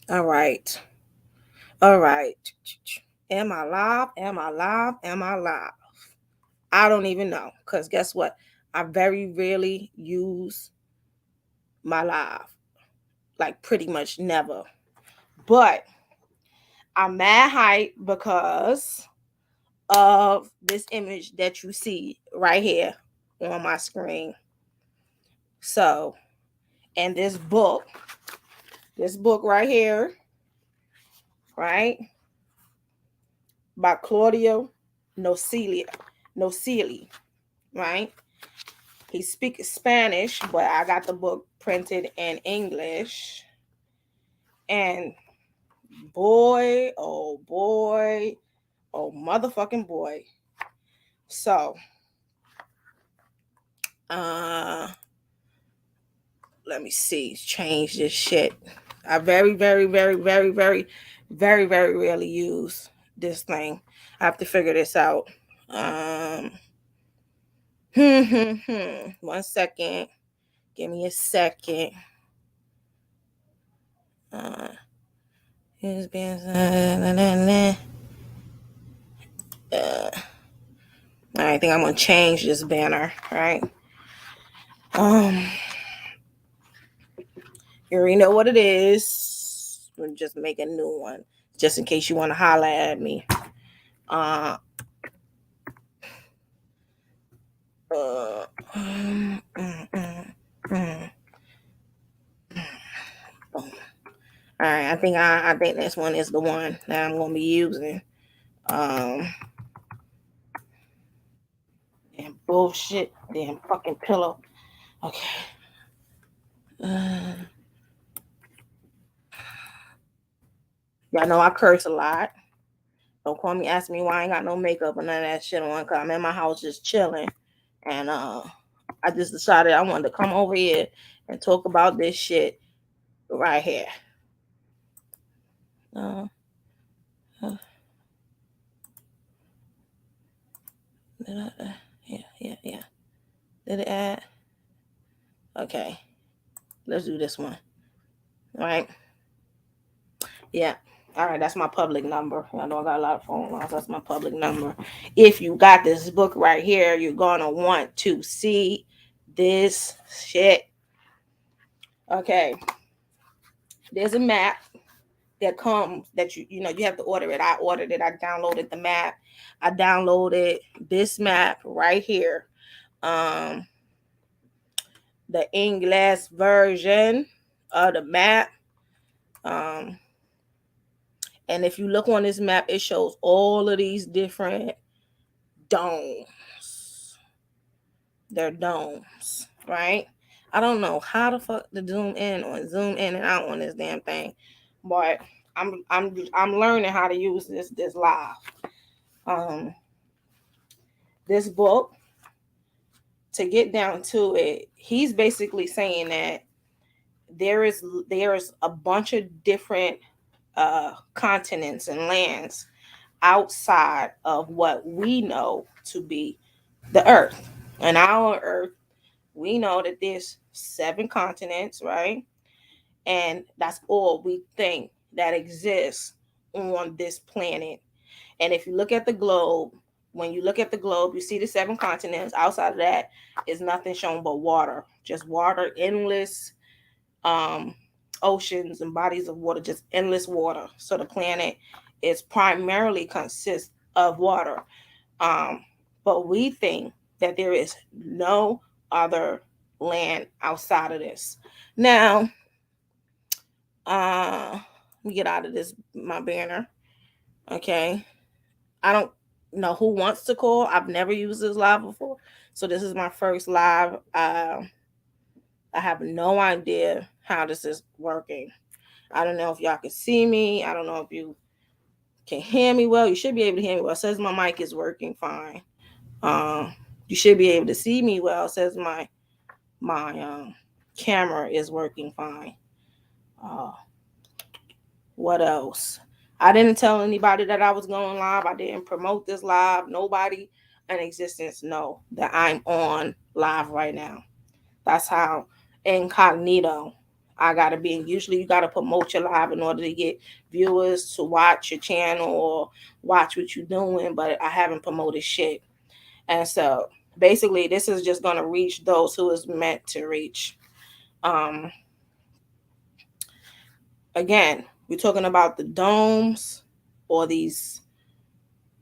All right. All right. Am I live? Am I live? Am I live? I don't even know. Because guess what? I very rarely use my live. Like pretty much never. But I'm mad hype because of this image that you see right here on my screen. So, and this book right here, right, by Claudio Nocelli, Nocelli, right? He speaks Spanish, but I got the book printed in English. And boy, oh motherfucking boy. So, uh, let me see, change this shit. I very rarely use this thing. I have to figure this out. Um, 1 second. Give me a second. Uh, here's being. I think I'm gonna change this banner, right? Um, you already know what it is. We'll just make a new one, just in case you want to holler at me. Uh, mm, mm, mm, mm. All right, I think this one is the one that I'm gonna be using. Um, damn bullshit, damn fucking pillow. Okay. Uh, y'all know I curse a lot. Don't call me, ask me why I ain't got no makeup or none of that shit on. Cause I'm in my house just chilling, and I just decided I wanted to come over here and talk about this shit right here. Uh, uh, yeah. Did it add? Okay, let's do this one. All right. Yeah. All right, that's my public number. I know I got a lot of phone lines. That's my public number. If you got this book right here, you're gonna want to see this shit. Okay. There's a map that comes that you have to order it. I ordered it. I downloaded the map. I downloaded this map right here. Um, the English version of the map. Um, and if you look on this map, it shows all of these different domes. They're domes, right? I don't know how the fuck to zoom in and out on this damn thing, but I'm learning how to use this live. Um, this book, to get down to it, he's basically saying that there is a bunch of different continents and lands outside of what we know to be the earth. And our earth, we know that there's 7 continents, right? And that's all we think that exists on this planet. And if you look at the globe, when you look at the globe, you see the 7 continents. Outside of that is nothing shown but water, just water, endless um, oceans and bodies of water, just endless water. So the planet is primarily consists of water. Um, but we think that there is no other land outside of this. Now, let me get out of this my banner. Okay. I don't know who wants to call. I've never used this live before. So this is my first live. I have no idea how this is working. I don't know if y'all can see me. I don't know if you can hear me well. You should be able to hear me well. It says my mic is working fine. Um, you should be able to see me well. It says my camera is working fine. Uh, what else? I didn't tell anybody that I was going live. I didn't promote this live. Nobody in existence know that I'm on live right now. That's how incognito I gotta be. Usually, you gotta promote your live in order to get viewers to watch your channel or watch what you're doing. But I haven't promoted shit, and so basically, this is just gonna reach those who is meant to reach. Um, Again, we're talking about the domes or these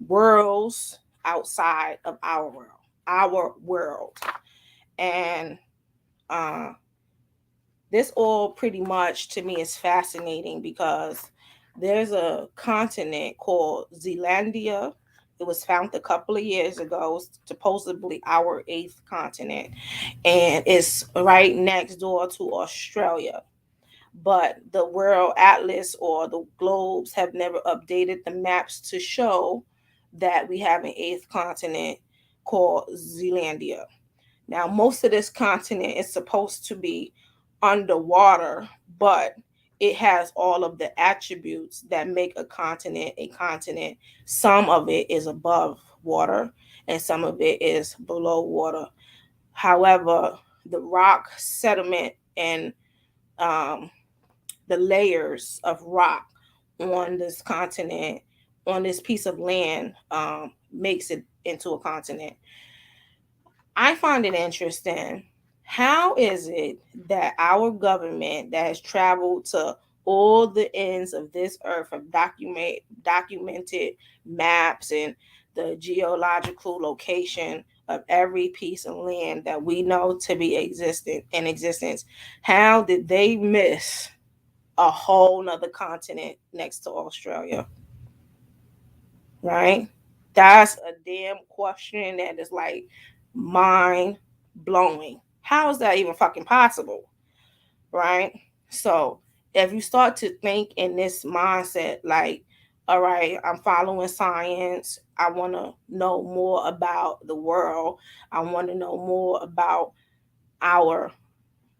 worlds outside of our world, and uh, this all pretty much to me is fascinating because there's a continent called Zealandia. It was found a couple of years ago, supposedly our eighth continent, and it's right next door to Australia. But the World Atlas or the globes have never updated the maps to show that we have an eighth continent called Zealandia. Now, most of this continent is supposed to be underwater, but it has all of the attributes that make a continent a continent. Some of it is above water, and some of it is below water. However, the rock sediment and um, the layers of rock on this continent, on this piece of land, makes it into a continent. I find it interesting. How is it that our government that has traveled to all the ends of this earth have documented maps and the geological location of every piece of land that we know to be existent in existence? How did they miss a whole nother continent next to Australia? Right? That's a damn question that is like mind blowing. How is that even fucking possible? Right? So, if you start to think in this mindset, like, all right, I'm following science. I want to know more about the world. I want to know more about our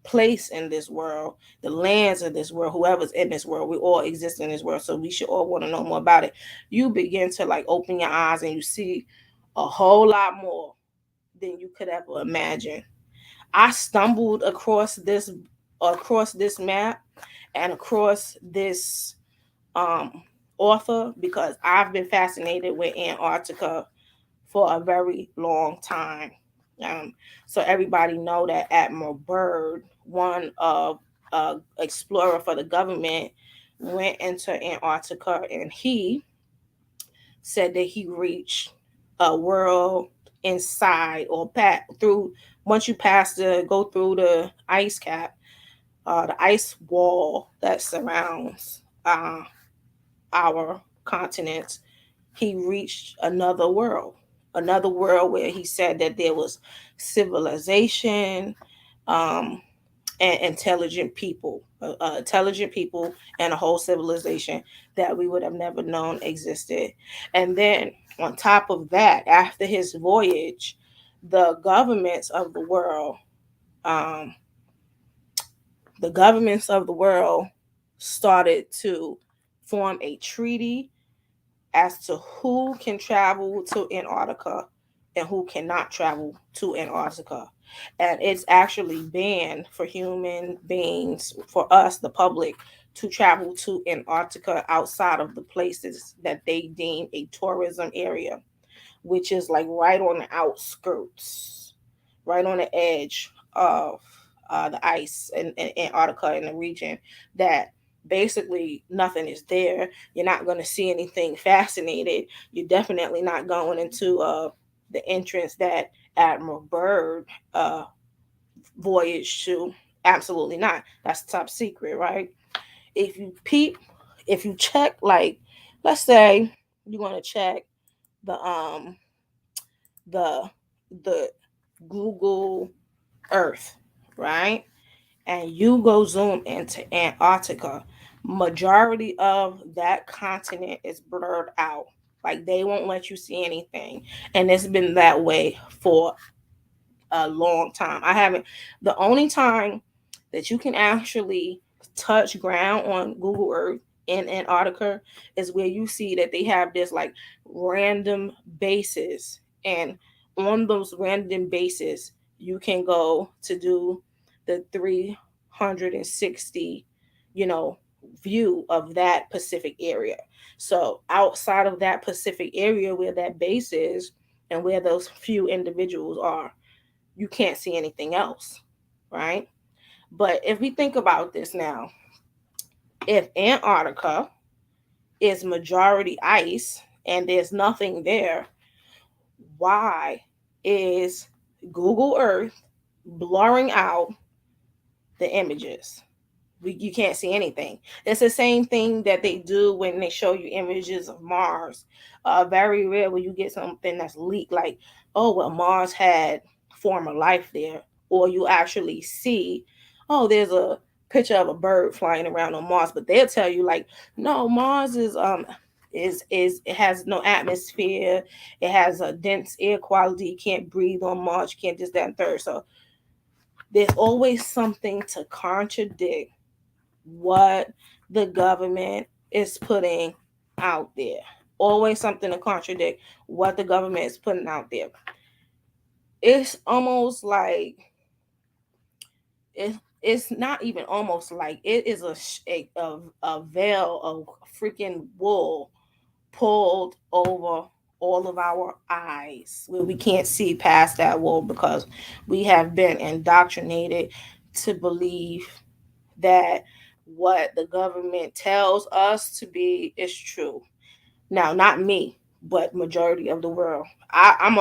place in this world, the lands of this world, whoever's in this world, we all exist in this world. So we should all want to know more about it. You begin to like open your eyes and you see a whole lot more than you could ever imagine. I stumbled across this map and across this author because I've been fascinated with Antarctica for a very long time. Um, so everybody know that Admiral Byrd, one of explorer for the government, went into Antarctica and he said that he reached a world inside or pat through once you pass the go through the ice cap, the ice wall that surrounds our continents. He reached another world where he said that there was civilization, um, and intelligent people, and a whole civilization that we would have never known existed. And then on top of that, after his voyage, the governments of the world, um, the governments of the world started to form a treaty as to who can travel to Antarctica and who cannot travel to Antarctica. And it's actually banned for human beings, for us, the public, to travel to Antarctica outside of the places that they deem a tourism area, which is like right on the outskirts, right on the edge of the ice in Antarctica in the region that basically nothing is there. You're not going to see anything fascinated. You're definitely not going into the entrance that Admiral Byrd voyaged to. Absolutely not. That's top secret, right? If you peep, if you check, like, let's say you're going to check the the the Google Earth, right? And you go zoom into Antarctica, majority of that continent is blurred out. Like they won't let you see anything. And it's been that way for a long time. I haven't The only time that you can actually touch ground on Google Earth in Antarctica is where you see that they have this like random bases, and on those random bases you can go to do the 360, you know, view of that Pacific area. So outside of that Pacific area where that base is and where those few individuals are, you can't see anything else, right? But if we think about this now, if Antarctica is majority ice and there's nothing there, why is Google Earth blurring out the images? You can't see anything. It's the same thing that they do when they show you images of Mars. Very rare when you get something that's leaked, like, oh, well, Mars had former life there, or you actually see, oh, there's a picture of a bird flying around on Mars, but they'll tell you like, no, Mars is it has no atmosphere, it has a dense air quality, you can't breathe on Mars, you can't this, that, and third. So there's always something to contradict what the government is putting out there. Always something to contradict what the government is putting out there. It's almost like it's not even almost like it is a veil of freaking wool pulled over all of our eyes where we can't see past that wool because we have been indoctrinated to believe that what the government tells us to be is true. Now, not me, but majority of the world. I'm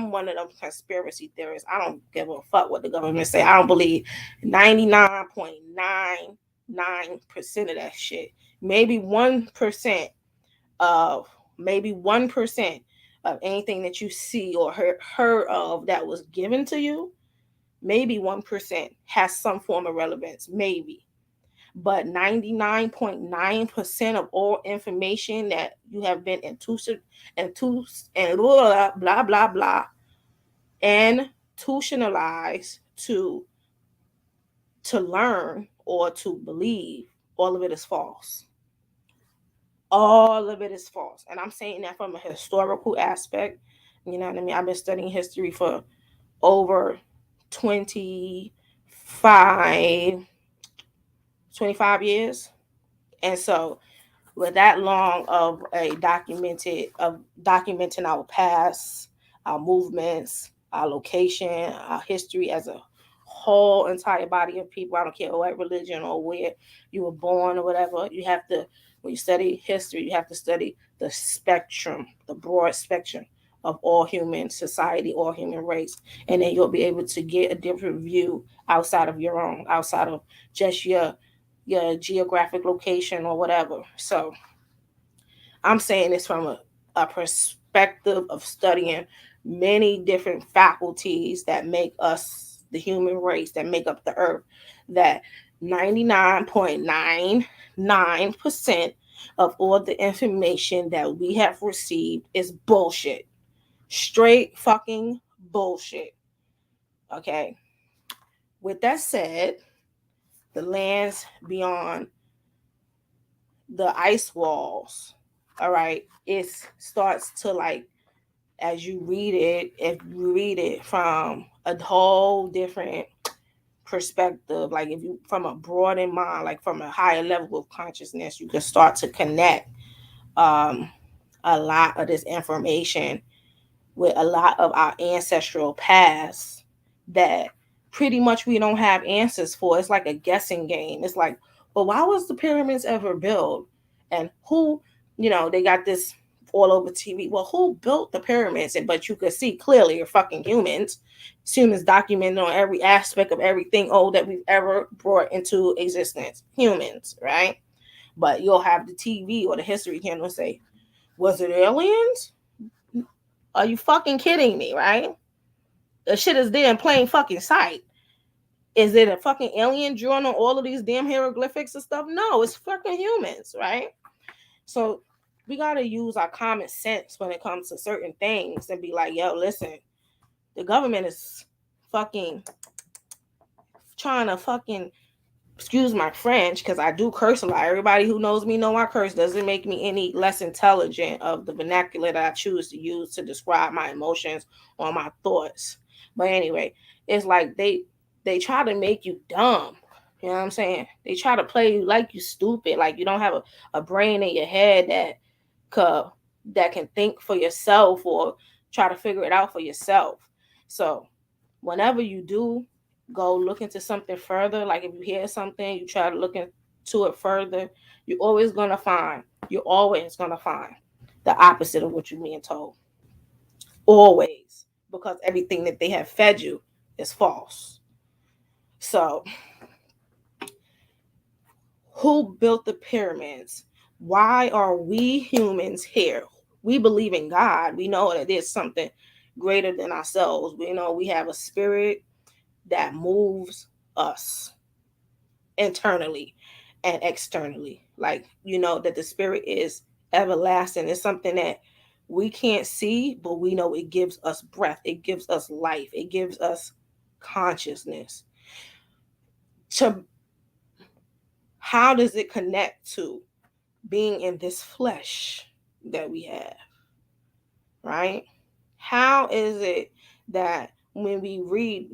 one of those conspiracy theorists. I don't give a fuck what the government say. I don't believe 99.99% of that shit. Maybe 1% of maybe 1% of anything that you see or heard of that was given to you. Maybe 1% has some form of relevance. Maybe, but 99.9% of all information that you have been and blah blah blah blah institutionalized to learn or to believe, all of it is false. All of it is false, and I'm saying that from a historical aspect. You know what I mean? I've been studying history for over 25 25 years, and so with that long of a documenting our past, our movements, our location, our history as a whole entire body of people. I don't care what religion or where you were born or whatever. You have to, when you study history, you have to study the spectrum, the broad spectrum of all human society, all human race, and then you'll be able to get a different view outside of your own, outside of just your geographic location or whatever. So I'm saying this from a perspective of studying many different faculties that make us the human race, that make up the earth, that 99.99% of all the information that we have received is bullshit. Straight fucking bullshit. Okay. With that said, the lands beyond the ice walls, all right, it starts to like, as you read it, if you read it from a whole different perspective, like if you from a broadened mind, like from a higher level of consciousness, you can start to connect um a lot of this information with a lot of our ancestral past that pretty much we don't have answers for. It's like a guessing game. It's like, well, why was the pyramids ever built? And who, they got this all over TV. Well, who built the pyramids? But you could see clearly you're fucking humans. Humans documented on every aspect of everything old that we've ever brought into existence. Humans, right? But you'll have the TV or the History Channel say, was it aliens? Are you fucking kidding me, right? The shit is there in plain fucking sight. Is it a fucking alien drawing on all of these damn hieroglyphics and stuff? No, it's fucking humans, right? So we gotta use our common sense when it comes to certain things and be like, yo, listen, the government is fucking trying to fucking, excuse my French, because I do curse a lot. Everybody who knows me know I curse. Doesn't make me any less intelligent of the vernacular that I choose to use to describe my emotions or my thoughts. But anyway, it's like they try to make you dumb. You know what I'm saying? They try to play you like you stupid, like you don't have a brain in your head that can think for yourself or try to figure it out for yourself. So whenever you do go look into something further, like if you hear something, you try to look into it further, you're always gonna find the opposite of what you're being told. Always. Because everything that they have fed you is false. So who built the pyramids? Why are we humans here? We believe in God. We know that there's something greater than ourselves. We know we have a spirit that moves us internally and externally. Like, you know, that the spirit is everlasting. It's something that we can't see, but we know it gives us breath, it gives us life, it gives us consciousness. To how does it connect to being in this flesh that we have, right? How is it that when we read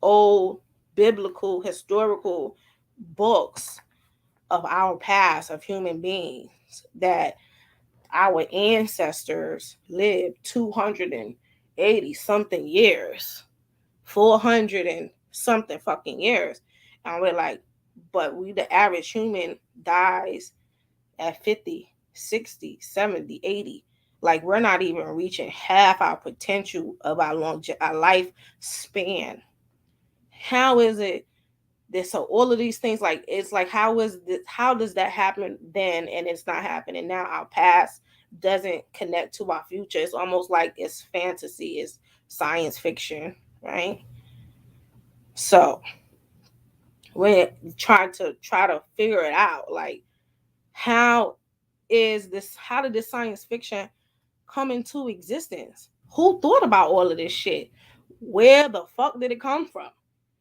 old biblical, historical books of our past, of human beings, that our ancestors lived 280 something years, 400 and something fucking years? And we're like, but the average human dies at 50, 60, 70, 80. Like we're not even reaching half our potential of our life span. How is it that so all of these things, like it's like how does that happen then and it's not happening now? Our past doesn't connect to our future. It's almost like it's fantasy, it's science fiction, right? So we're try to figure it out, like how how did this science fiction come into existence? Who thought about all of this shit? Where the fuck did it come from?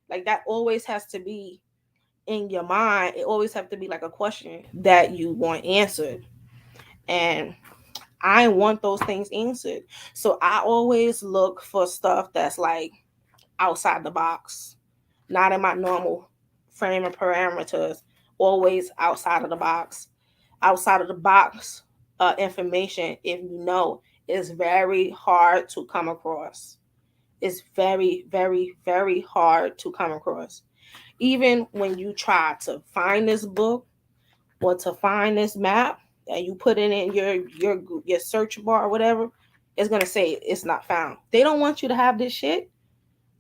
Like that always has to be in your mind. It always have to be like a question that you want answered. And I want those things answered. So I always look for stuff that's like outside the box, not in my normal frame of parameters, always outside of the box. Outside of the box information, if you know, is very hard to come across. It's very, very, very hard to come across. Even when you try to find this book or to find this map and you put it in your search bar or whatever, it's gonna say it's not found. They don't want you to have this shit.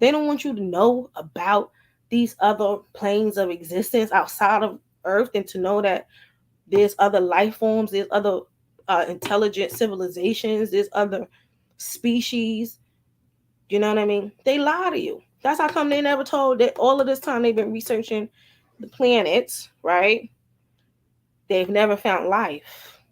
They don't want you to know about these other planes of existence outside of Earth and to know that there's other life forms, there's other intelligent civilizations, there's other species. You know what I mean? They lie to you. That's how come they never told that all of this time they've been researching the planets, right? They've never found life.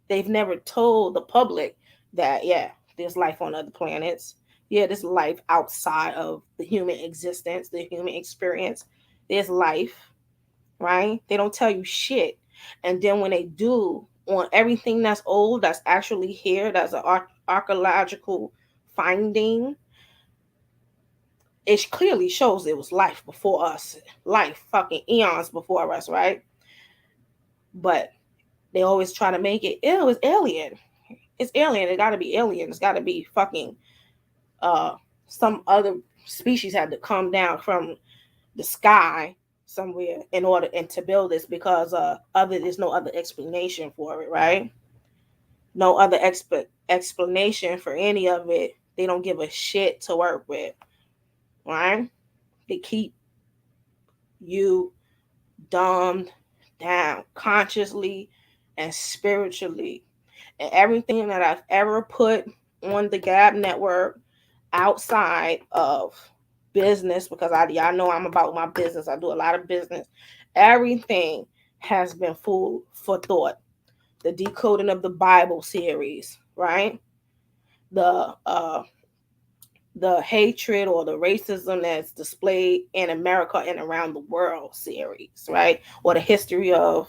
They've never told the public that, yeah, there's life on other planets. Yeah, there's life outside of the human existence, the human experience. There's life, right? They don't tell you shit. And then when they do, on everything that's old, that's actually here, that's an archaeological finding, it clearly shows there was life before us, life fucking eons before us, right? But they always try to make it, it was alien. It's alien. It got to be alien. It's got to be fucking uh some other species had to come down from the sky somewhere in order and to build this because there's no other explanation for it, right? No other explanation for any of it. They don't give a shit to work with, right? They keep you dumbed down consciously and spiritually. And everything that I've ever put on the G.A.A.B network outside of business, because y'all know I'm about my business. I do a lot of business. Everything has been food for thought. The decoding of the Bible series, right? The the hatred or the racism that's displayed in America and around the world series, right? Or the history of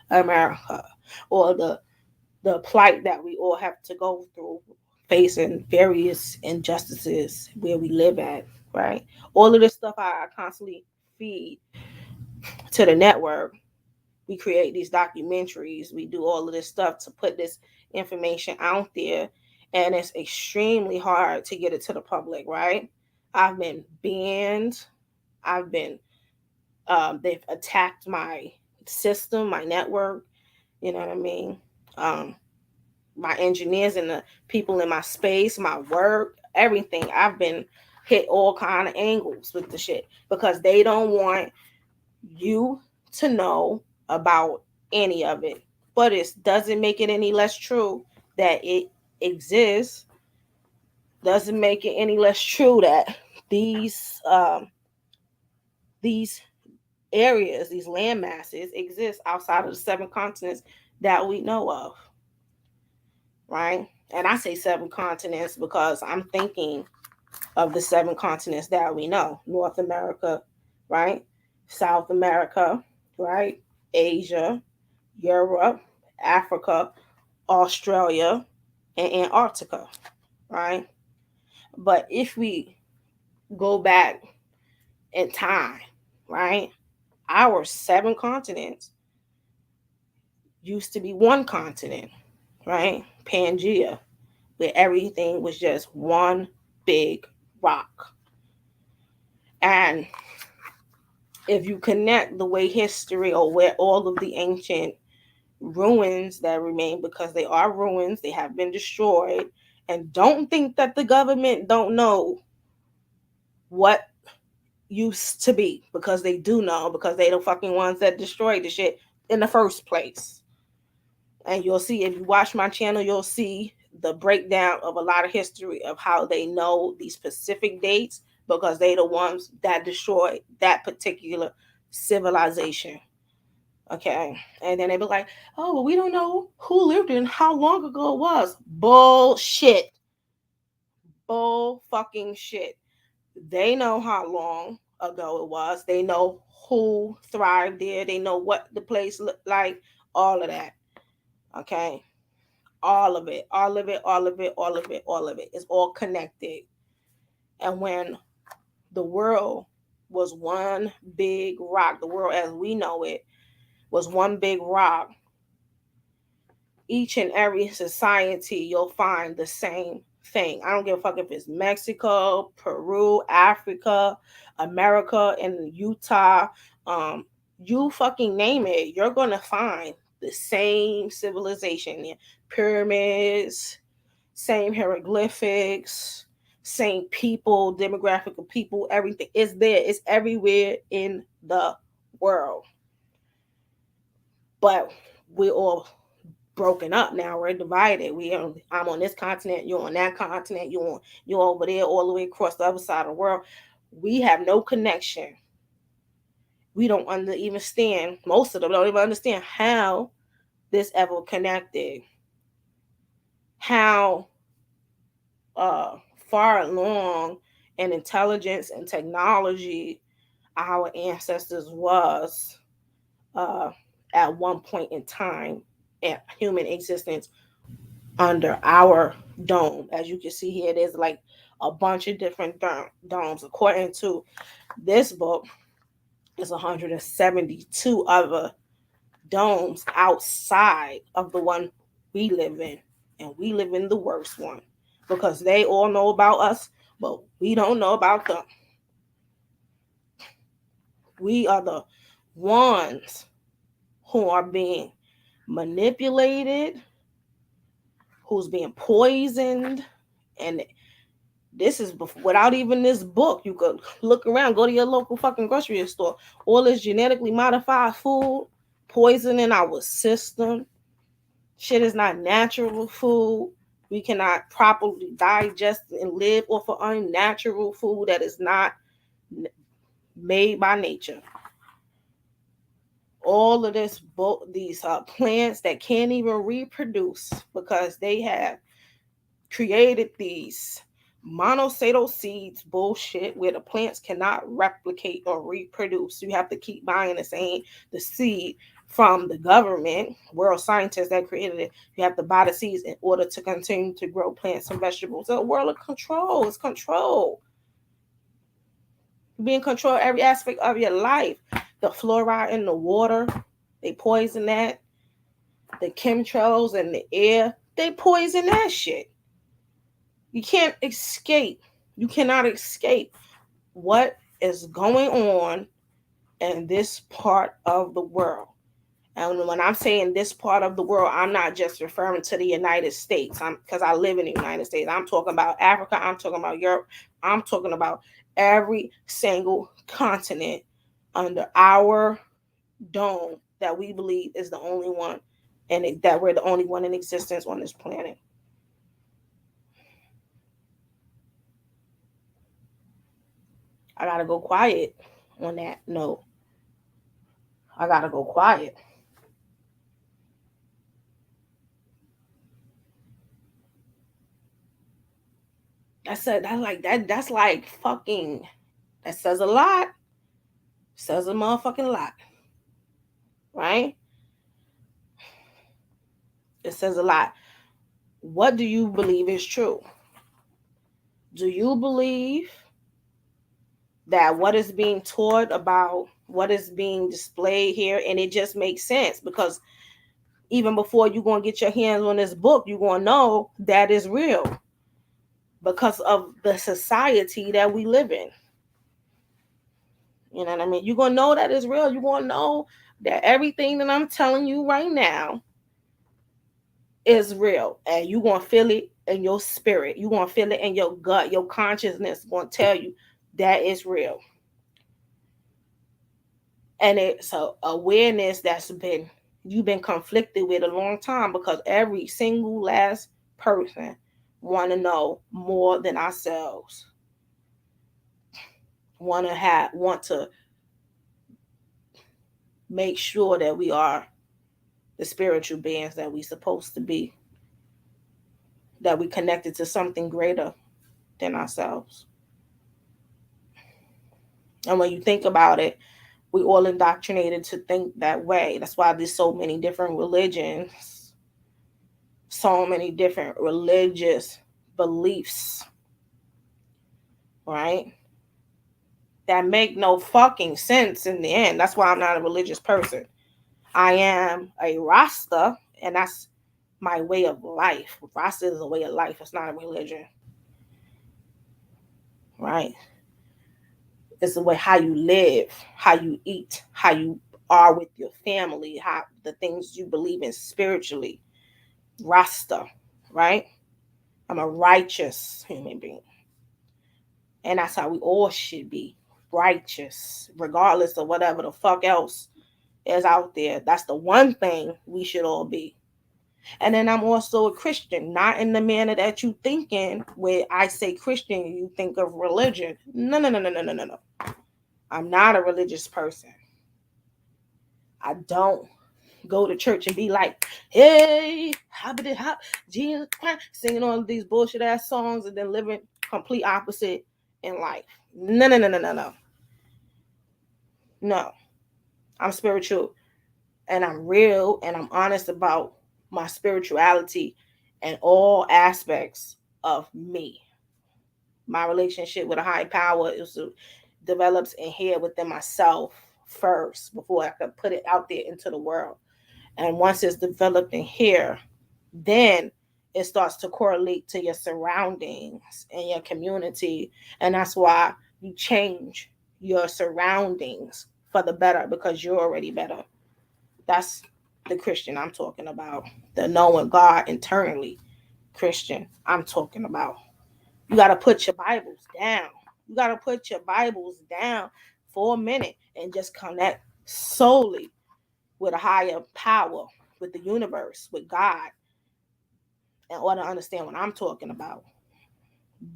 America, or the plight that we all have to go through facing various injustices where we live at, right? All of this stuff I constantly feed to the network. We create these documentaries. We do all of this stuff to put this information out there. And it's extremely hard to get it to the public, right? I've been banned. I've been, they've attacked my system, my network. You know what I mean? Um, my engineers and the people in my space, my work, everything. I've been hit all kind of angles with the shit because they don't want you to know about any of it. But it doesn't make it any less true that it exists. Doesn't make it any less true that these these areas, these land masses exist outside of the 7 continents that we know of, right? And I say 7 continents because I'm thinking of the 7 continents that we know: North America, right? South America, right? Asia, Europe, Africa, Australia, and Antarctica, right? But if we go back in time, right? Our 7 continents used to be one continent, right? Pangea, where everything was just one big rock. And if you connect the way history or where all of the ancient ruins that remain, because they are ruins, they have been destroyed, and don't think that the government don't know what used to be, because they do know, because they the fucking ones that destroyed the shit in the first place. And you'll see, if you watch my channel, you'll see the breakdown of a lot of history of how they know these specific dates, because they the ones that destroyed that particular civilization. Okay. And then they be like, oh, well, we don't know who lived in how long ago it was. Bullshit. Bull fucking shit. They know how long ago it was. They know who thrived there. They know what the place looked like. All of that. Okay. All of it. All of it. All of it. All of it. All of it. It's all connected. And when the world was one big rock, the world as we know it was one big rock, each and every society, you'll find the same thing. I don't give a fuck if it's Mexico, Peru, Africa, America, and Utah. You fucking name it, you're gonna find the same civilization. Pyramids, same hieroglyphics, same people, demographic of people, everything is there. It's everywhere in the world. But we're all broken up now. We're divided. I'm on this continent, you're on that continent, you're over there, all the way across the other side of the world. We have no connection. We don't understand. Most of them don't even understand how this ever connected. How uh far along in intelligence and technology our ancestors was uh at one point in time in human existence under our dome. As you can see here, there's like a bunch of different domes. According to this book, there's 172 other domes outside of the one we live in. And we live in the worst one because they all know about us, but we don't know about them. We are the ones who are being manipulated, who's being poisoned, and this is without even this book. You could look around, go to your local fucking grocery store. All this genetically modified food poisoning our system. Shit is not natural food. We cannot properly digest and live off of unnatural food that is not made by nature. All of these plants that can't even reproduce because they have created these monocytal seeds bullshit where the plants cannot replicate or reproduce. You have to keep buying the seed from the government, world scientists that created it. You have to buy the seeds in order to continue to grow plants and vegetables. It's a world of control. It's control. Be in control of every aspect of your life. The fluoride in the water, they poison that. The chemtrails in the air, they poison that shit. You can't escape. You cannot escape what is going on in this part of the world. And when I'm saying this part of the world, I'm not just referring to the United States. Because I live in the United States. I'm talking about Africa. I'm talking about Europe. I'm talking about every single continent under our dome that we believe is the only one, and that we're the only one in existence on this planet. I gotta go quiet on that note. I gotta go quiet. That's like fucking. That says a lot. Says a motherfucking lot, right? It says a lot. What do you believe is true? Do you believe that what is being taught about what is being displayed here, and it just makes sense because even before you're going to get your hands on this book, you're going to know that is real because of the society that we live in. You know what I mean? You're going to know that it's real. You're going to know that everything that I'm telling you right now is real. And you're going to feel it in your spirit. You're going to feel it in your gut. Your consciousness is going to tell you that is real. And it's a awareness that's been you've been conflicted with a long time because every single last person want to know more than ourselves. Want to make sure that we are the spiritual beings that we supposed to be, that we connected to something greater than ourselves. And when you think about it, we all indoctrinated to think that way. That's why there's so many different religions, so many different religious beliefs, right? That make no fucking sense in the end. That's why I'm not a religious person. I am a Rasta, and that's my way of life. Rasta is a way of life. It's not a religion, right? It's the way how you live, how you eat, how you are with your family, how the things you believe in spiritually. Rasta, right? I'm a righteous human being. And that's how we all should be. Righteous, regardless of whatever the fuck else is out there. That's the one thing we should all be. And then I'm also a Christian, not in the manner that you thinking. Where I say Christian, you think of religion. No, no, no, no, no, no, no, no. I'm not a religious person. I don't go to church and be like, hey, hoppity hop, Jesus Christ, singing all of these bullshit ass songs and then living complete opposite in life. No, no, no, no, no, no. No. I'm spiritual and I'm real and I'm honest about my spirituality and all aspects of me. My relationship with a high power is develops in here within myself first before I can put it out there into the world. And once it's developed in here, then it starts to correlate to your surroundings and your community. And that's why you change your surroundings for the better because you're already better. That's the Christian I'm talking about. The knowing God internally Christian I'm talking about. You got to put your Bibles down. You got to put your Bibles down for a minute and just connect solely with a higher power, with the universe, with God, in order to understand what I'm talking about.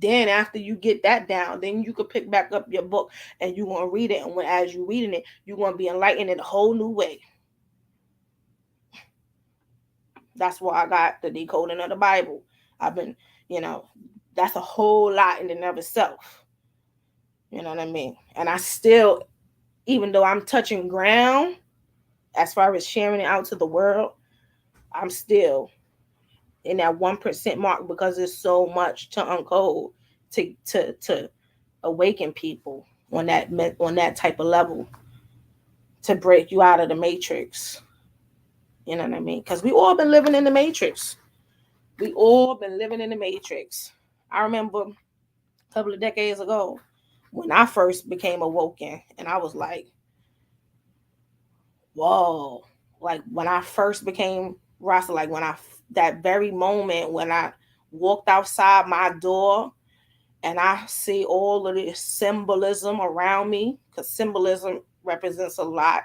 Then after you get that down, then you could pick back up your book and you're going to read it. And as you're reading it, you're going to be enlightened in a whole new way. That's why I got the decoding of the Bible. I've been, that's a whole lot in and of itself. You know what I mean? And I still, even though I'm touching ground as far as sharing it out to the world, I'm still in that 1% mark because there's so much to uncode to awaken people on that type of level, to break you out of the matrix. You know what I mean? Because we all been living in the matrix. We all been living in the matrix. I remember a couple of decades ago when I first became awoken, and I was like, whoa. Like when I first became Rasta, like that very moment when I walked outside my door and I see all of this symbolism around me, because symbolism represents a lot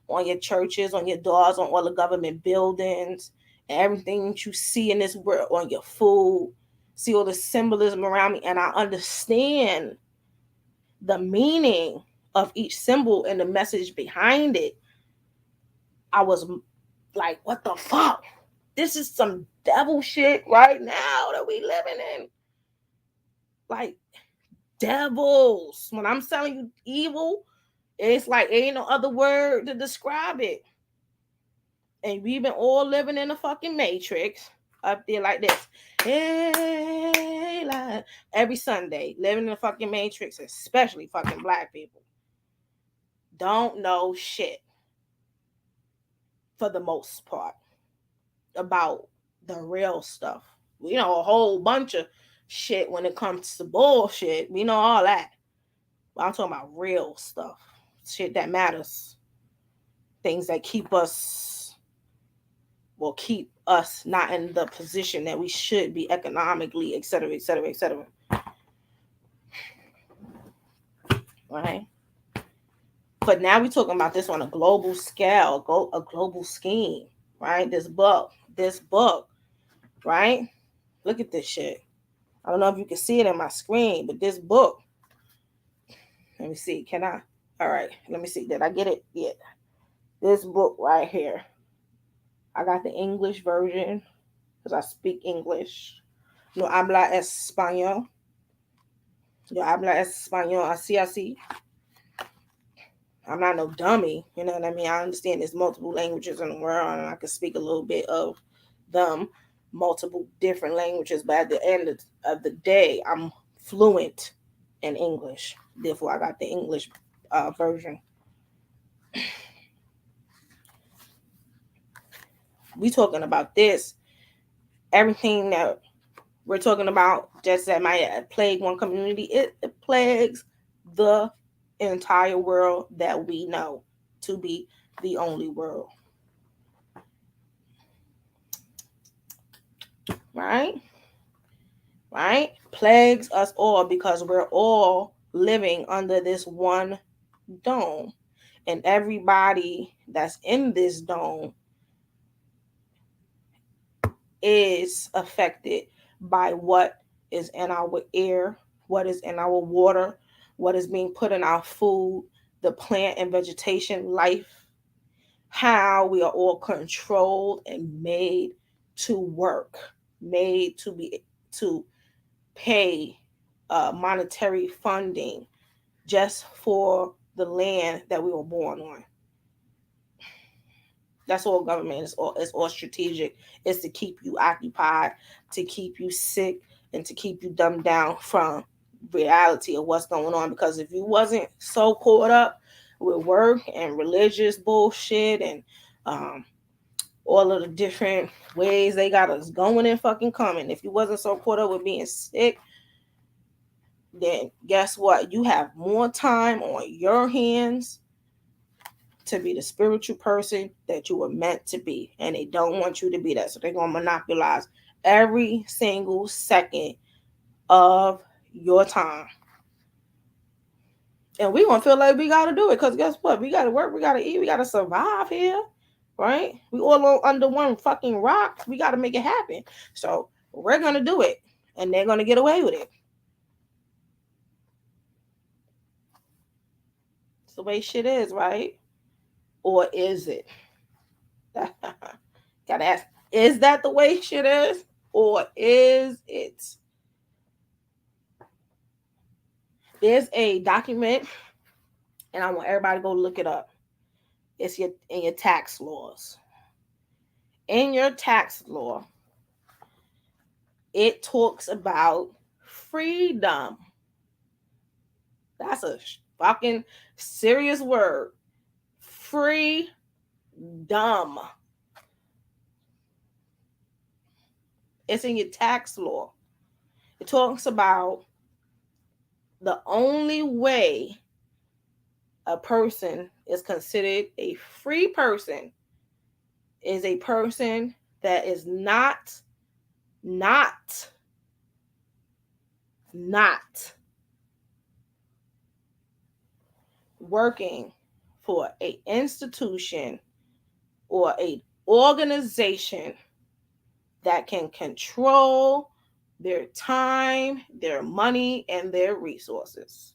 on your churches, on your doors, on all the government buildings, everything that you see in this world, on your food. See all the symbolism around me, and I understand the meaning of each symbol and the message behind it. I was like, what the fuck? This is some devil shit right now that we living in. Like, devils. When I'm telling you evil, it's like ain't no other word to describe it. And we've been all living in a fucking matrix up there like this. Hey, like, every Sunday, living in a fucking matrix, especially fucking black people. Don't know shit for the most part about the real stuff. We know a whole bunch of shit when it comes to bullshit. We know all that. But I'm talking about real stuff. Shit that matters. Things that keep us not in the position that we should be economically, etc., etc., etc. Right? But now we're talking about this on a global scale, a global scheme, right? This book, right? Look at this shit. I don't know if you can see it in my screen, but this book, let me see, can I? All right, let me see, did I get it? Yeah. This book right here. I got the English version because I speak English. No habla español. Yo habla español así así. I'm not no dummy, you know what I mean? I understand there's multiple languages in the world and I can speak a little bit of them, multiple different languages, but at the end of the day, I'm fluent in English. Therefore, I got the English version. We talking about this, everything that we're talking about, just that might plague one community, it plagues the entire world that we know to be the only world. Right? Right? Plagues us all because we're all living under this one dome. And everybody that's in this dome is affected by what is in our air, what is in our water, what is being put in our food, the plant and vegetation life, how we are all controlled and made to work, made to pay monetary funding just for the land that we were born on. That's all government is. It's all strategic. It's to keep you occupied, to keep you sick, and to keep you dumbed down from reality of what's going on. Because if you wasn't so caught up with work and religious bullshit and all of the different ways they got us going and fucking coming, if you wasn't so caught up with being sick, then guess what? You have more time on your hands to be the spiritual person that you were meant to be. And they don't want you to be that. So they're going to monopolize every single second of your time. And we're going to feel like we got to do it because guess what? We got to work, we got to eat, we got to survive here, right? We all under one fucking rock. We got to make it happen. So we're going to do it and they're going to get away with it. It's the way shit is, right? Or is it? Gotta ask, is that the way shit is? Or is it? There's a document, and I want everybody to go look it up. It's in your tax laws. In your tax law, it talks about freedom. That's a fucking serious word. freedom. It's in your tax law. It talks about the only way a person is considered a free person is a person that is not working for a institution or a organization that can control their time, their money, and their resources.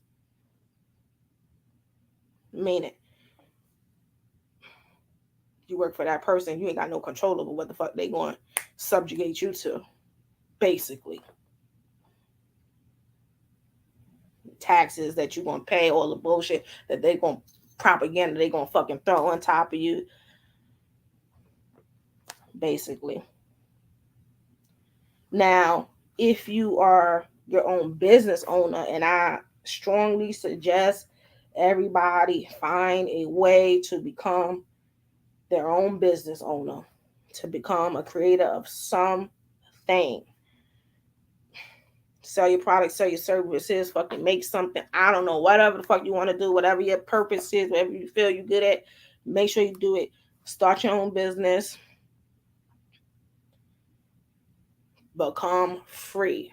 Meaning, you work for that person, you ain't got no control over what the fuck they going to subjugate you to, basically. Taxes that you're going to pay, all the bullshit that they going to propaganda they going to fucking throw on top of you, basically. Now, if you are your own business owner, and I strongly suggest everybody find a way to become their own business owner, to become a creator of something. Sell your products, sell your services, fucking make something. I don't know, whatever the fuck you want to do, whatever your purpose is, whatever you feel you're good at, make sure you do it. Start your own business. Become free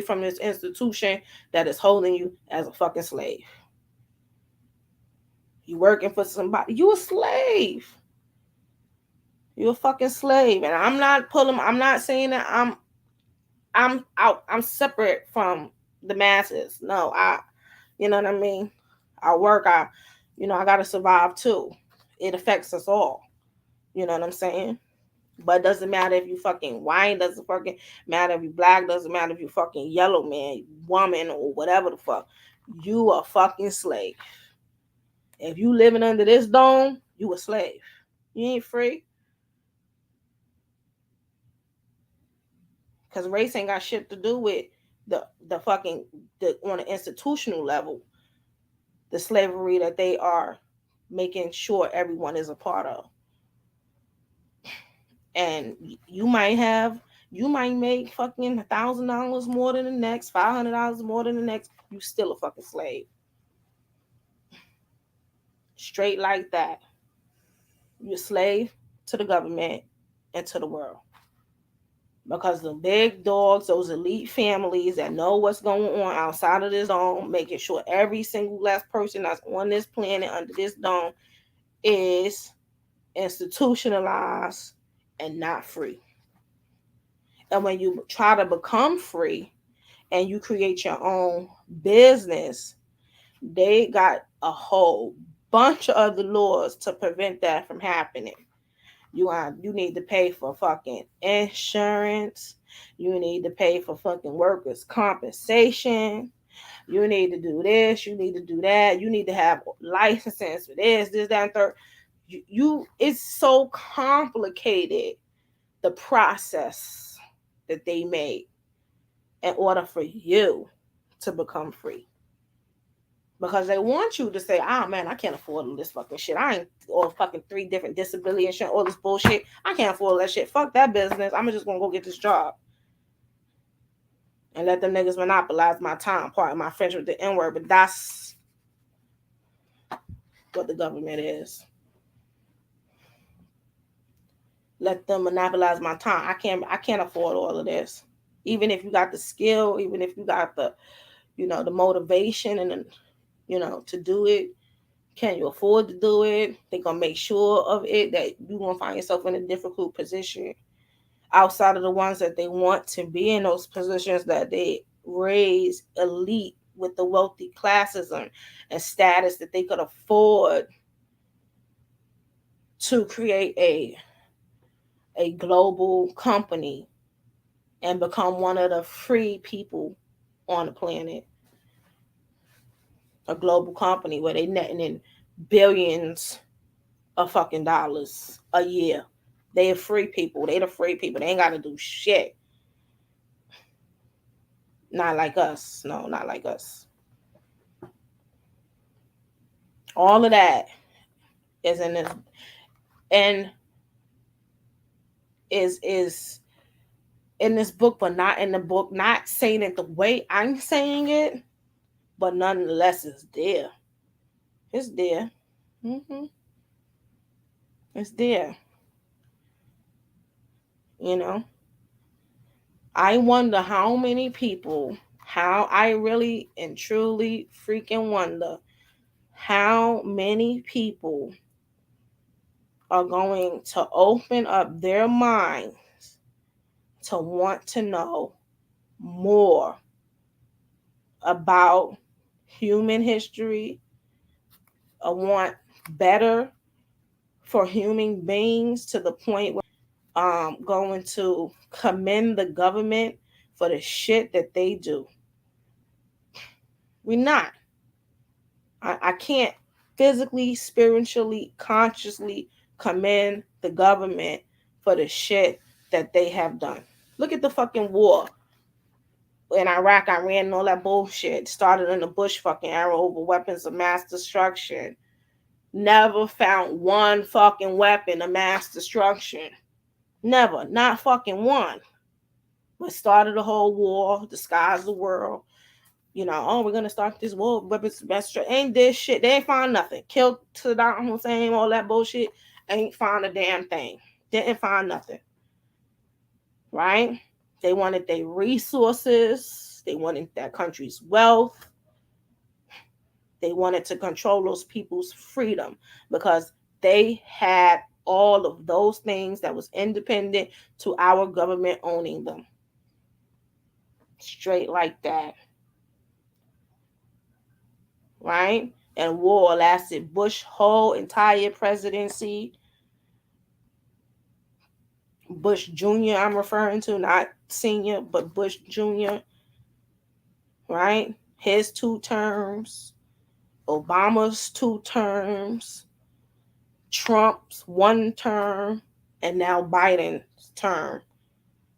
from this institution that is holding you as a fucking slave. You working for somebody, you a slave. You a fucking slave. And I'm not saying that I'm out, I'm separate from the masses. No, you know what I mean? I work, I gotta survive too. It affects us all. You know what I'm saying? But it doesn't matter if you fucking white, doesn't fucking matter if you black, doesn't matter if you fucking yellow man, woman, or whatever the fuck. You a fucking slave. If you living under this dome, you a slave. You ain't free. Because race ain't got shit to do with the fucking on an institutional level, the slavery that they are making sure everyone is a part of. And you might make fucking $1,000 more than the next, $500 more than the next. You still a fucking slave. Straight like that. You're a slave to the government and to the world. Because the big dogs, those elite families that know what's going on outside of this dome, making sure every single last person that's on this planet under this dome is institutionalized and not free. And when you try to become free and you create your own business, they got a whole bunch of other laws to prevent that from happening. You need to pay for fucking insurance. You need to pay for fucking workers' compensation. You need to do this. You need to do that. You need to have licenses for this, that, and third. It's so complicated, the process that they made in order for you to become free. Because they want you to say, oh man, I can't afford all this fucking shit. I ain't all fucking 3 different disability insurance, all this bullshit. I can't afford all that shit. Fuck that business. I'm just gonna go get this job. And let them niggas monopolize my time. Pardon my French with the N-word, but that's what the government is. Let them monopolize my time. I can't afford all of this. Even if you got the skill, even if you got the, the motivation and to do it, can you afford to do it? They're going to make sure of it, that you're going to find yourself in a difficult position outside of the ones that they want to be in those positions, that they raise elite with the wealthy classes and status that they could afford to create a global company and become one of the free people on the planet. A global company where they netting in billions of fucking dollars a year. They are free people. They the free people. They ain't got to do shit. Not like us. No, not like us. All of that is in this, and is in this book, but not in the book. Not saying it the way I'm saying it, but nonetheless, it's there. It's there. Mm-hmm. It's there. You know, I wonder how many people. How I really and truly freaking wonder how many people are going to open up their minds to want to know more about human history, want better for human beings to the point where going to commend the government for the shit that they do. We're not. I can't physically, spiritually, consciously commend the government for the shit that they have done. Look at the fucking war in Iraq, Iran, and all that bullshit. Started in the Bush fucking era over weapons of mass destruction. Never found one fucking weapon of mass destruction. Never. Not fucking one. But started the whole war, disguised the world. You know, oh, we're gonna start this war, weapons of mass destruction. Ain't this shit. They ain't find nothing. Killed Saddam Hussein, all that bullshit. Ain't find a damn thing. Didn't find nothing. Right? They wanted their resources. They wanted that country's wealth. They wanted to control those people's freedom because they had all of those things that was independent to our government owning them. Straight like that. Right? And war lasted Bush whole entire presidency. Bush Jr. I'm referring to, not senior, but Bush Jr. Right? His 2 terms. Obama's 2 terms. Trump's 1 term. And now Biden's term.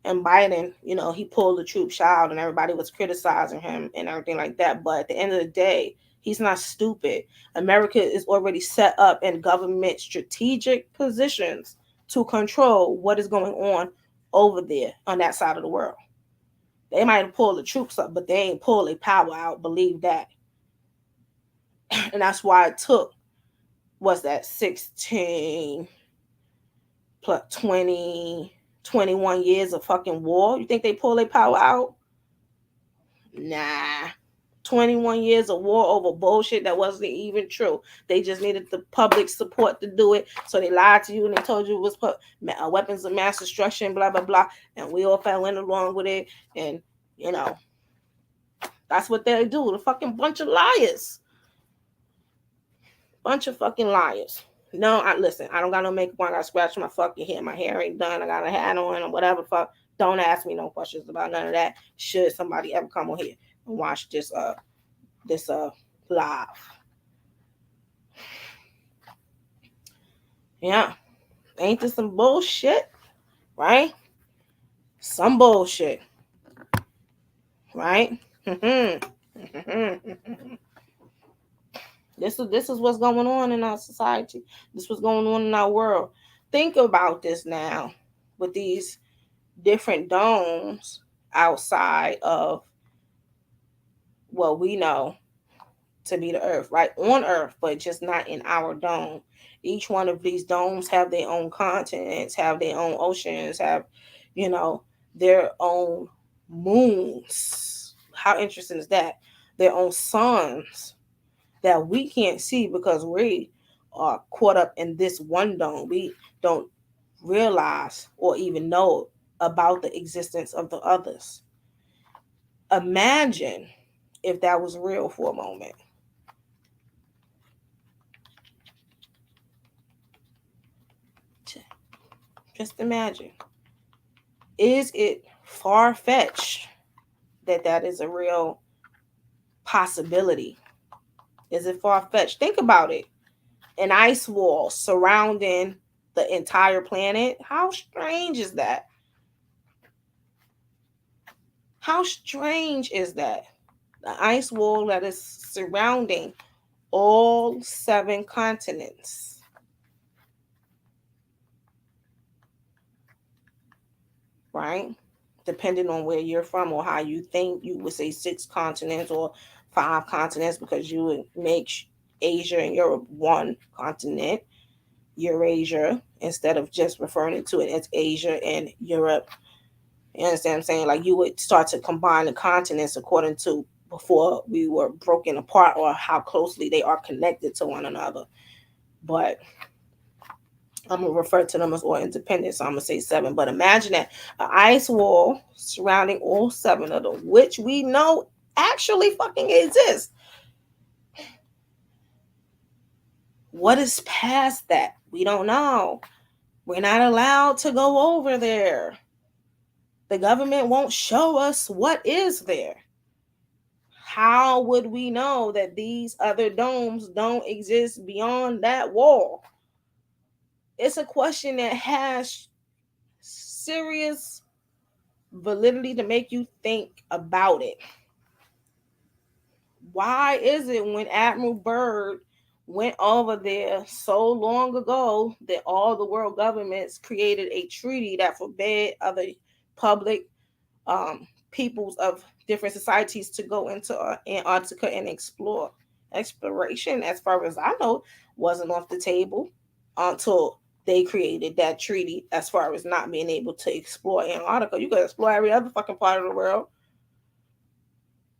And Biden, you know, he pulled the troops out and everybody was criticizing him and everything like that. But at the end of the day, he's not stupid. America is already set up in government strategic positions to control what is going on over there on that side of the world. They might have pulled the troops up, but they ain't pulled their power out. Believe that. And that's why it took, what's that, 16 plus 20, 21 years of fucking war. You think they pull their power out? Nah. 21 years of war over bullshit that wasn't even true. They just needed the public support to do it. So they lied to you and they told you it was weapons of mass destruction, blah, blah, blah. And we all fell in along with it. And, you know, that's what they do. The fucking bunch of liars. Bunch of fucking liars. No, listen, I don't got no makeup on. I got scratch my fucking hair. My hair ain't done. I got a hat on or whatever. Fuck. Don't ask me no questions about none of that. Should somebody ever come on here and watch this live. Yeah. Ain't this some bullshit? Right? Some bullshit. Right? This is what's going on in our society. This is what's going on in our world. Think about this now with these different domes outside of what we know to be the earth, right? On earth, but just not in our dome. Each one of these domes have their own continents, have their own oceans, have, you know, their own moons. How interesting is that? Their own suns that we can't see because we are caught up in this one dome. We don't realize or even know about the existence of the others. Imagine if that was real for a moment. Just imagine. Is it far-fetched that is a real possibility? Is it far-fetched? Think about it. An ice wall surrounding the entire planet. How strange is that? How strange is that? The ice wall that is surrounding all 7 continents. right? Depending on where you're from or how you think, you would say 6 continents or 5 continents, because you would make Asia and Europe one continent, Eurasia, instead of just referring to it as Asia and Europe. You understand what I'm saying? Like, you would start to combine the continents according to before we were broken apart, or how closely they are connected to one another. But I'm gonna refer to them as all independent, so I'm gonna say 7. But imagine that an ice wall surrounding all 7 of them, which we know actually fucking exists. What is past that? We don't know. We're not allowed to go over there. The government won't show us what is there. How would we know that these other domes don't exist beyond that wall? It's a question that has serious validity to make you think about it. Why is it when Admiral Byrd went over there so long ago that all the world governments created a treaty that forbade other public peoples of different societies to go into Antarctica and explore? Exploration, as far as I know, wasn't off the table until they created that treaty, as far as not being able to explore Antarctica. You can explore every other fucking part of the world,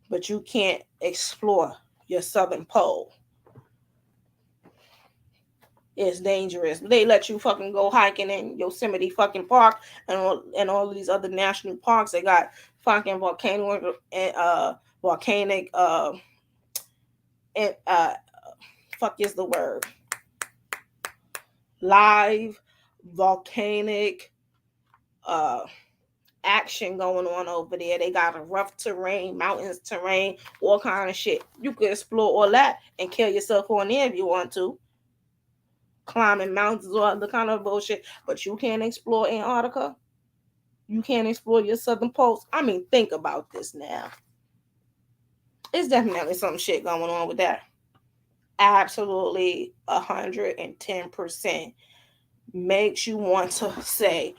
but you can't explore your southern pole. It's dangerous. They let you fucking go hiking in Yosemite fucking Park and all of these other national parks. They got fucking volcano and volcanic and fuck is the word, live volcanic uh action going on over there. They got a rough terrain, mountains terrain, all kind of shit. You could explore all that and kill yourself on there if you want to. Climbing mountains or other kind of bullshit. But you can't explore Antarctica. You can't explore your southern poles. I mean, think about this now. It's definitely some shit going on with that. Absolutely 110% makes you want to say,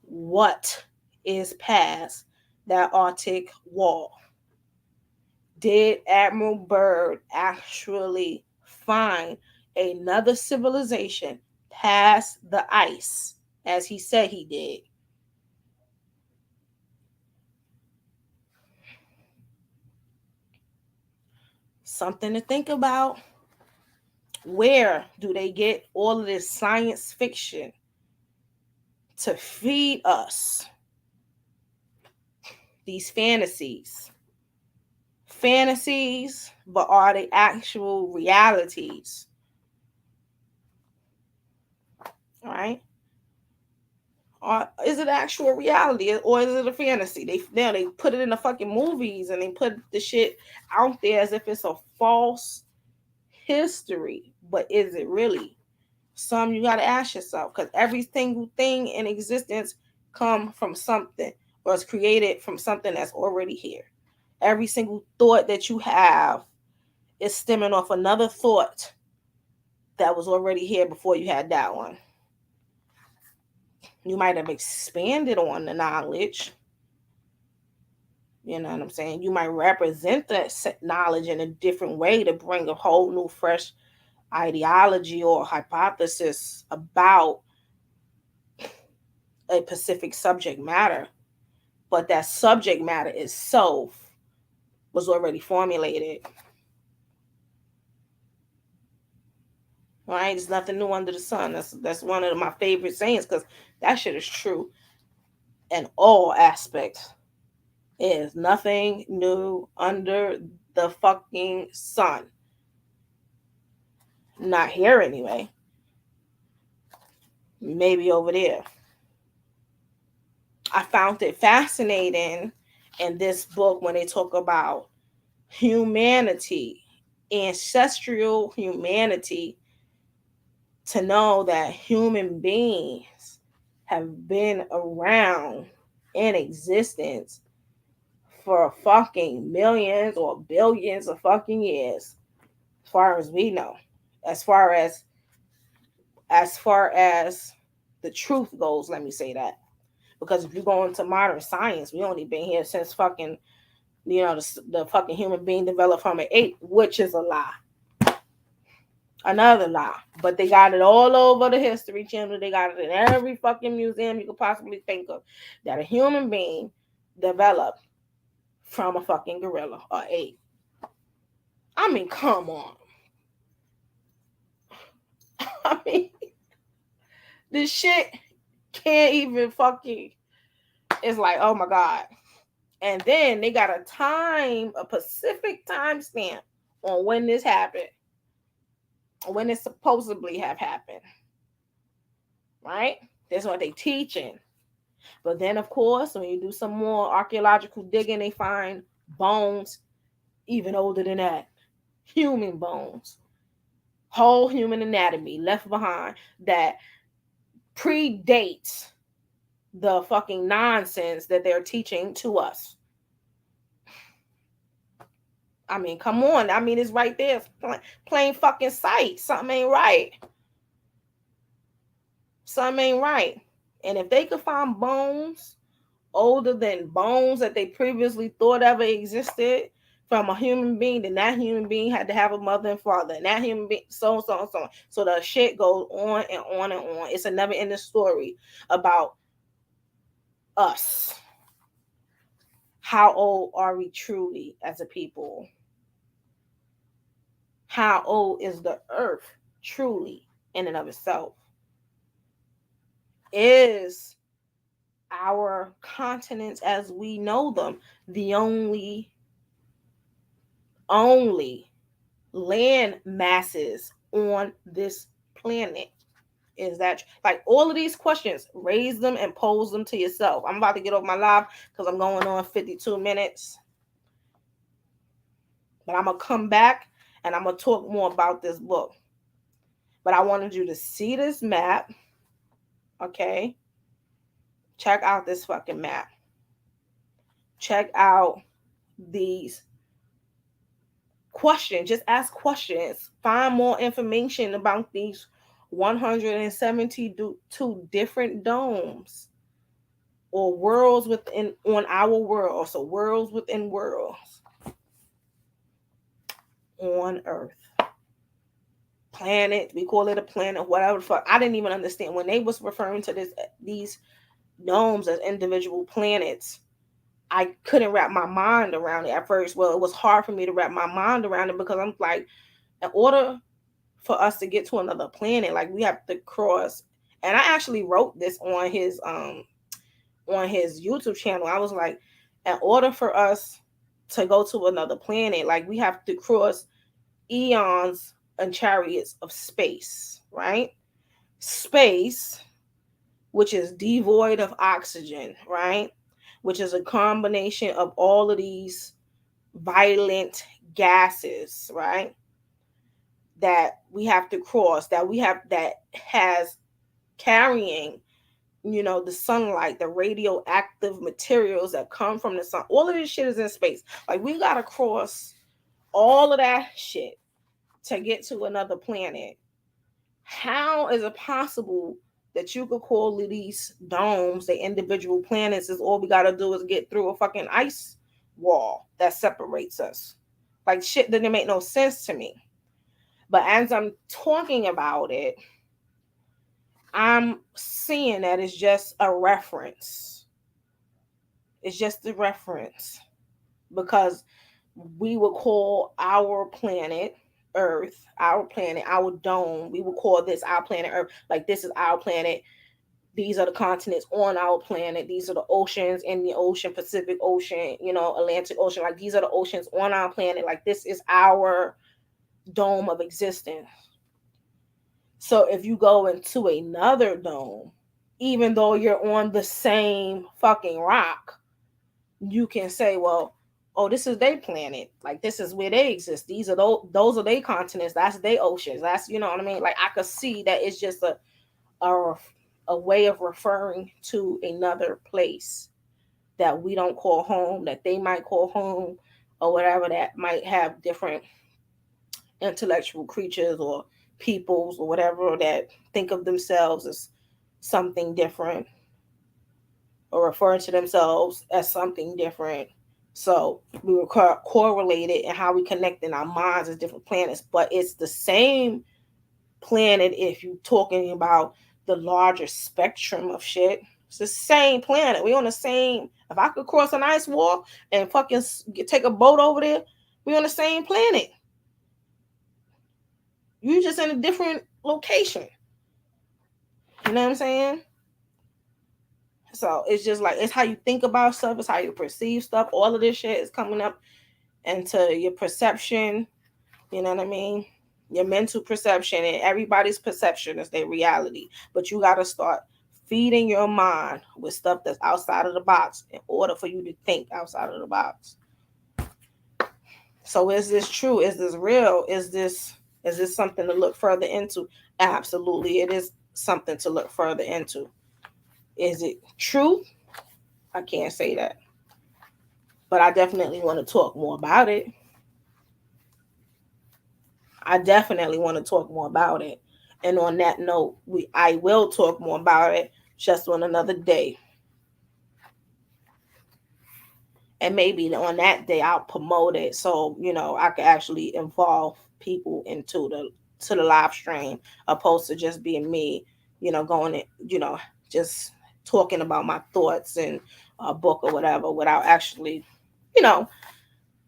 what is past that Arctic wall? Did Admiral Byrd actually find another civilization past the ice, as he said he did? Something to think about. Where do they get all of this science fiction to feed us these fantasies? Fantasies, but are they actual realities? All right. Or is it actual reality, or is it a fantasy? They put it in the fucking movies and they put the shit out there as if it's a false history, but is it really? Some you got to ask yourself, because every single thing in existence come from something, or is created from something that's already here. Every single thought that you have is stemming off another thought that was already here before you had that one. You might have expanded on the knowledge. You know what I'm saying? You might represent that knowledge in a different way to bring a whole new, fresh ideology or hypothesis about a specific subject matter. But that subject matter itself was already formulated. Right? There's nothing new under the sun. That's one of my favorite sayings, because that shit is true in all aspects. Is nothing new under the fucking sun. Not here anyway. Maybe over there. I found it fascinating in this book when they talk about humanity, ancestral humanity, to know that human beings have been around in existence for fucking millions or billions of fucking years, as far as we know. As far as the truth goes, let me say that. Because if you go into modern science, we only been here since fucking, the fucking human being developed from an ape, which is a lie. Another lie. But they got it all over the History Channel. They got it in every fucking museum you could possibly think of, that a human being developed from a fucking gorilla or ape. I mean, come on. I mean, this shit can't even fucking. It's like, oh my God. And then they got a specific timestamp on when this happened, when it supposedly have happened. Right? That's what they teaching. But then, of course, when you do some more archaeological digging, they find bones even older than that. Human bones. Whole human anatomy left behind that predates the fucking nonsense that they're teaching to us. I mean, come on. I mean, it's right there. It's plain fucking sight. Something ain't right. Something ain't right. And if they could find bones older than bones that they previously thought ever existed from a human being, then that human being had to have a mother and father. And that human being, so. So the shit goes on and on and on. It's a never ending story about us. How old are we truly as a people? How old is the earth truly in and of itself? Is our continents as we know them the only land masses on this planet? Is that like all of these questions? Raise them and pose them to yourself. I'm about to get off my live because I'm going on 52 minutes, but I'm gonna come back and I'm gonna talk more about this book. But I wanted you to see this map. Okay, check out this fucking map. Check out these questions. Just ask questions. Find more information about these 172 different domes or worlds within on our world. So worlds within worlds on Earth. Planet, we call it a planet, whatever the fuck. I didn't even understand when they was referring to these domes as individual planets. I couldn't wrap my mind around it at first. Well, it was hard for me to wrap my mind around it because I'm like, in order for us to get to another planet, like we have to cross. And I actually wrote this on his YouTube channel. I was like, in order for us to go to another planet, like we have to cross eons and chariots of space, right? Space, which is devoid of oxygen, right? Which is a combination of all of these violent gases, right? That we have to cross, that has carrying, the sunlight, the radioactive materials that come from the sun. All of this shit is in space. Like we gotta cross all of that shit to get to another planet. How is it possible that you could call these domes the individual planets? Is all we gotta do is get through a fucking ice wall that separates us? Like shit didn't make no sense to me. But as I'm talking about it, I'm seeing that it's just a reference. It's just a reference because we would call our planet Earth, our dome. We would call this our planet Earth. Like this is our planet. These are the continents on our planet. These are the oceans in the ocean, Pacific Ocean, Atlantic Ocean. Like these are the oceans on our planet. Like this is our dome of existence. So if you go into another dome, even though you're on the same fucking rock, you can say, well, oh, this is their planet. Like this is where they exist. These are those are their continents. That's their oceans. That's what I mean. Like I could see that it's just a way of referring to another place that we don't call home, that they might call home, or whatever, that might have different intellectual creatures or peoples or whatever that think of themselves as something different or refer to themselves as something different. So we were correlated in how we connect in our minds as different planets, but it's the same planet if you're talking about the larger spectrum of shit. It's the same planet. We on the same. If I could cross an ice wall and fucking take a boat over there, we on the same planet. You just in a different location. You know what I'm saying? So it's just like it's how you think about stuff, it's how you perceive stuff. All of this shit is coming up into your perception. You know what I mean? Your mental perception, and everybody's perception is their reality. But you got to start feeding your mind with stuff that's outside of the box in order for you to think outside of the box. So is this true? Is this real? Is this something to look further into? Absolutely, it is something to look further into. Is it true? I can't say that. But I definitely want to talk more about it. I definitely want to talk more about it. And on that note, I will talk more about it just on another day. And maybe on that day I'll promote it so, I could actually involve people into the live stream, opposed to just being me, going it, just talking about my thoughts and a book or whatever without actually, you know,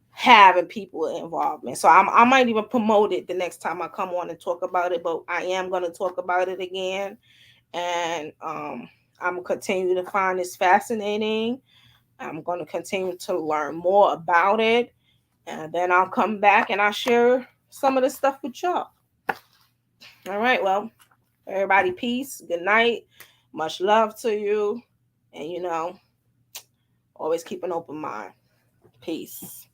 having people involvement. So I might even promote it the next time I come on and talk about it, but I am going to talk about it again. And I'm going to continue to find this fascinating. I'm going to continue to learn more about it. And then I'll come back and I'll share some of this stuff with y'all. All right. Well, everybody, peace. Good night. Much love to you. And, always keep an open mind. Peace.